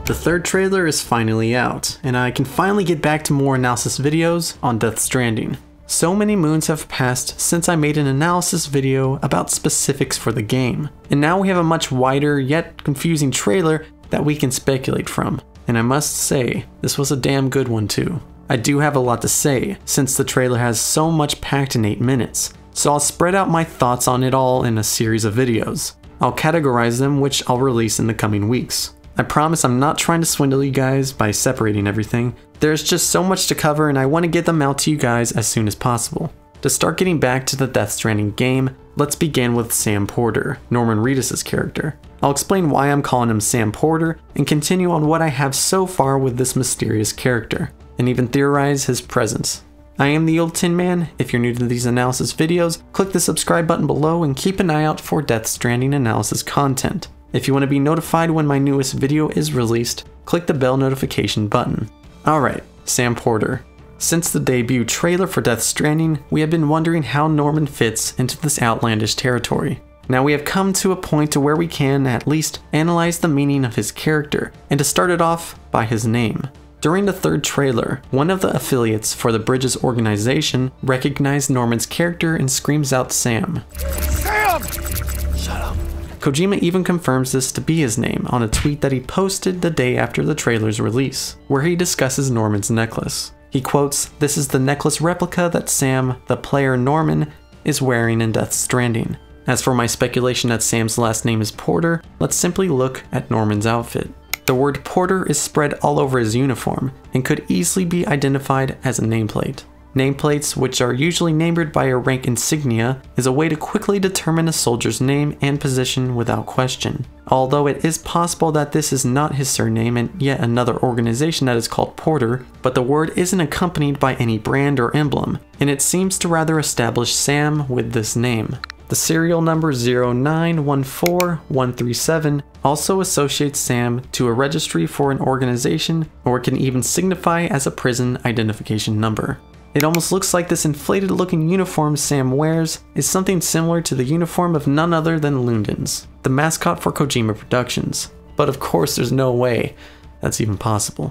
The third trailer is finally out, and I can finally get back to more analysis videos on Death Stranding. So many moons have passed since I made an analysis video about specifics for the game, and now we have a much wider yet confusing trailer that we can speculate from. And I must say, this was a damn good one too. I do have a lot to say, since the trailer has so much packed in 8 minutes, so I'll spread out my thoughts on it all in a series of videos. I'll categorize them, which I'll release in the coming weeks. I promise I'm not trying to swindle you guys by separating everything. There's just so much to cover and I want to get them out to you guys as soon as possible. To start getting back to the Death Stranding game, let's begin with Sam Porter, Norman Reedus' character. I'll explain why I'm calling him Sam Porter and continue on what I have so far with this mysterious character, and even theorize his presence. I am the Old Tin Man. If you're new to these analysis videos, click the subscribe button below and keep an eye out for Death Stranding analysis content. If you want to be notified when my newest video is released, click the bell notification button. Alright, Sam Porter. Since the debut trailer for Death Stranding, we have been wondering how Norman fits into this outlandish territory. Now we have come to a point to where we can at least analyze the meaning of his character, and to start it off by his name. During the third trailer, one of the affiliates for the Bridges organization recognized Norman's character and screams out Sam. Sam! Shut up. Kojima even confirms this to be his name on a tweet that he posted the day after the trailer's release, where he discusses Norman's necklace. He quotes, "This is the necklace replica that Sam, the player Norman, is wearing in Death Stranding." As for my speculation that Sam's last name is Porter, let's simply look at Norman's outfit. The word Porter is spread all over his uniform and could easily be identified as a nameplate. Nameplates, which are usually numbered by a rank insignia, is a way to quickly determine a soldier's name and position without question. Although it is possible that this is not his surname and yet another organization that is called Porter, but the word isn't accompanied by any brand or emblem, and it seems to rather establish Sam with this name. The serial number 0914137 also associates Sam to a registry for an organization, or can even signify as a prison identification number. It almost looks like this inflated looking uniform Sam wears is something similar to the uniform of none other than Lundin's, the mascot for Kojima Productions. But of course there's no way that's even possible.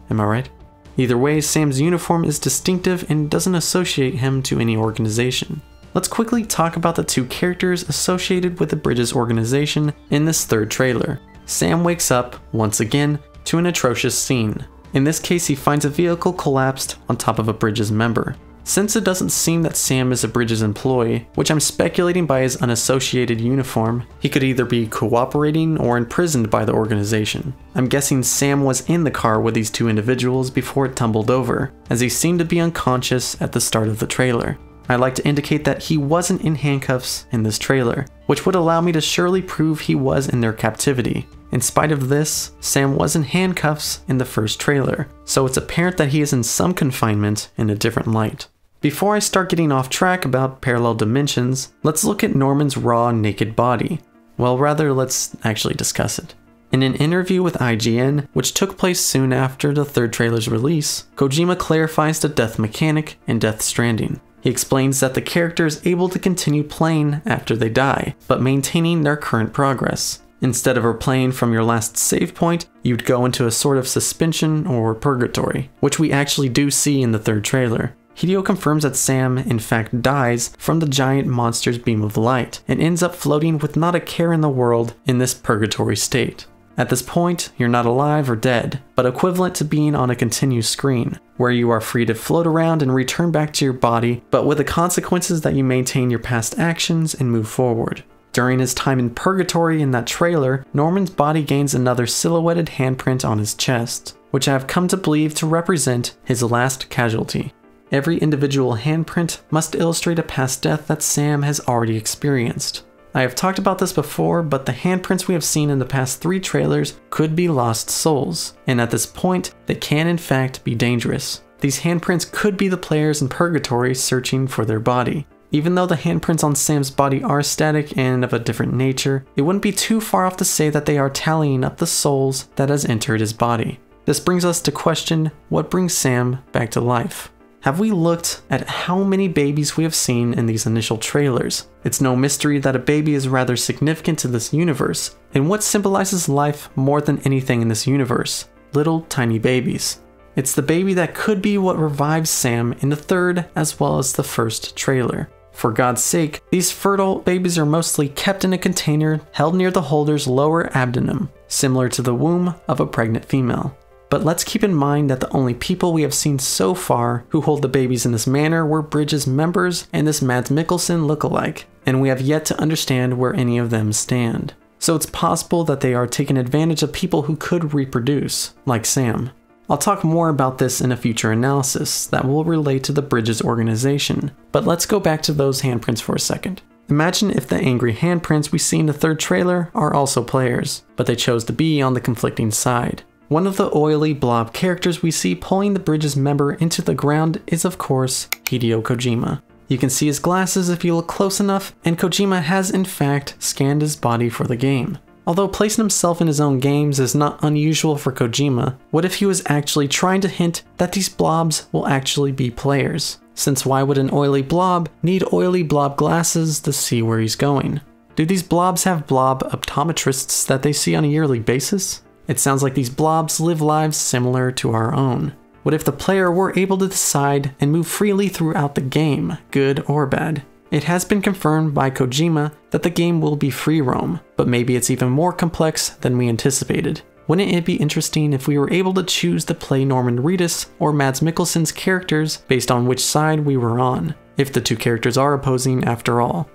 Am I right? Either way, Sam's uniform is distinctive and doesn't associate him to any organization. Let's quickly talk about the two characters associated with the Bridges organization in this third trailer. Sam wakes up, once again, to an atrocious scene. In this case, he finds a vehicle collapsed on top of a Bridges member. Since it doesn't seem that Sam is a Bridges employee, which I'm speculating by his unassociated uniform, he could either be cooperating or imprisoned by the organization. I'm guessing Sam was in the car with these two individuals before it tumbled over, as he seemed to be unconscious at the start of the trailer. I'd like to indicate that he wasn't in handcuffs in this trailer, which would allow me to surely prove he was in their captivity. In spite of this, Sam was in handcuffs in the first trailer, so it's apparent that he is in some confinement in a different light. Before I start getting off track about parallel dimensions, let's look at Norman's raw, naked body. Well, rather, let's actually discuss it. In an interview with IGN, which took place soon after the third trailer's release, Kojima clarifies the death mechanic in Death Stranding. He explains that the character is able to continue playing after they die, but maintaining their current progress. Instead of replaying from your last save point, you'd go into a sort of suspension or purgatory, which we actually do see in the third trailer. Hideo confirms that Sam in fact dies from the giant monster's beam of light, and ends up floating with not a care in the world in this purgatory state. At this point, you're not alive or dead, but equivalent to being on a continuous screen, where you are free to float around and return back to your body, but with the consequences that you maintain your past actions and move forward. During his time in purgatory in that trailer, Norman's body gains another silhouetted handprint on his chest, which I have come to believe to represent his last casualty. Every individual handprint must illustrate a past death that Sam has already experienced. I have talked about this before, but the handprints we have seen in the past 3 trailers could be lost souls, and at this point, they can in fact be dangerous. These handprints could be the players in purgatory searching for their body. Even though the handprints on Sam's body are static and of a different nature, it wouldn't be too far off to say that they are tallying up the souls that has entered his body. This brings us to question what brings Sam back to life. Have we looked at how many babies we have seen in these initial trailers? It's no mystery that a baby is rather significant to this universe, and what symbolizes life more than anything in this universe? Little tiny babies. It's the baby that could be what revives Sam in the third as well as the first trailer. For God's sake, these fertile babies are mostly kept in a container held near the holder's lower abdomen, similar to the womb of a pregnant female. But let's keep in mind that the only people we have seen so far who hold the babies in this manner were Bridges members and this Mads Mikkelsen lookalike, and we have yet to understand where any of them stand. So it's possible that they are taking advantage of people who could reproduce, like Sam. I'll talk more about this in a future analysis that will relate to the Bridges organization, but let's go back to those handprints for a second. Imagine if the angry handprints we see in the third trailer are also players, but they chose to be on the conflicting side. One of the oily blob characters we see pulling the Bridges member into the ground is of course Hideo Kojima. You can see his glasses if you look close enough, and Kojima has in fact scanned his body for the game. Although placing himself in his own games is not unusual for Kojima, what if he was actually trying to hint that these blobs will actually be players? Since why would an oily blob need oily blob glasses to see where he's going? Do these blobs have blob optometrists that they see on a yearly basis? It sounds like these blobs live lives similar to our own. What if the player were able to decide and move freely throughout the game, good or bad? It has been confirmed by Kojima that the game will be free roam, but maybe it's even more complex than we anticipated. Wouldn't it be interesting if we were able to choose to play Norman Reedus or Mads Mikkelsen's characters based on which side we were on, if the two characters are opposing after all?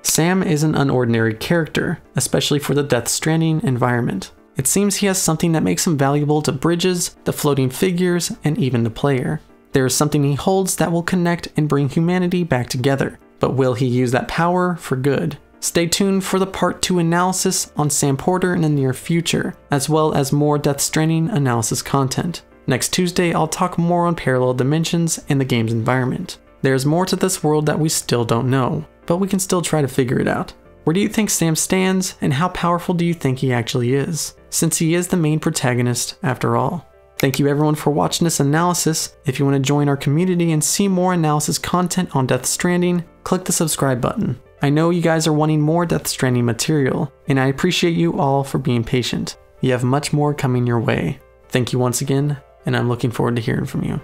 Sam is an unordinary character, especially for the Death Stranding environment. It seems he has something that makes him valuable to Bridges, the floating figures, and even the player. There is something he holds that will connect and bring humanity back together. But will he use that power for good? Stay tuned for the part 2 analysis on Sam Porter in the near future, as well as more Death Stranding analysis content. Next Tuesday, I'll talk more on parallel dimensions and the game's environment. There's more to this world that we still don't know, but we can still try to figure it out. Where do you think Sam stands, and how powerful do you think he actually is, since he is the main protagonist after all? Thank you everyone for watching this analysis. If you want to join our community and see more analysis content on Death Stranding, click the subscribe button. I know you guys are wanting more Death Stranding material, and I appreciate you all for being patient. You have much more coming your way. Thank you once again, and I'm looking forward to hearing from you.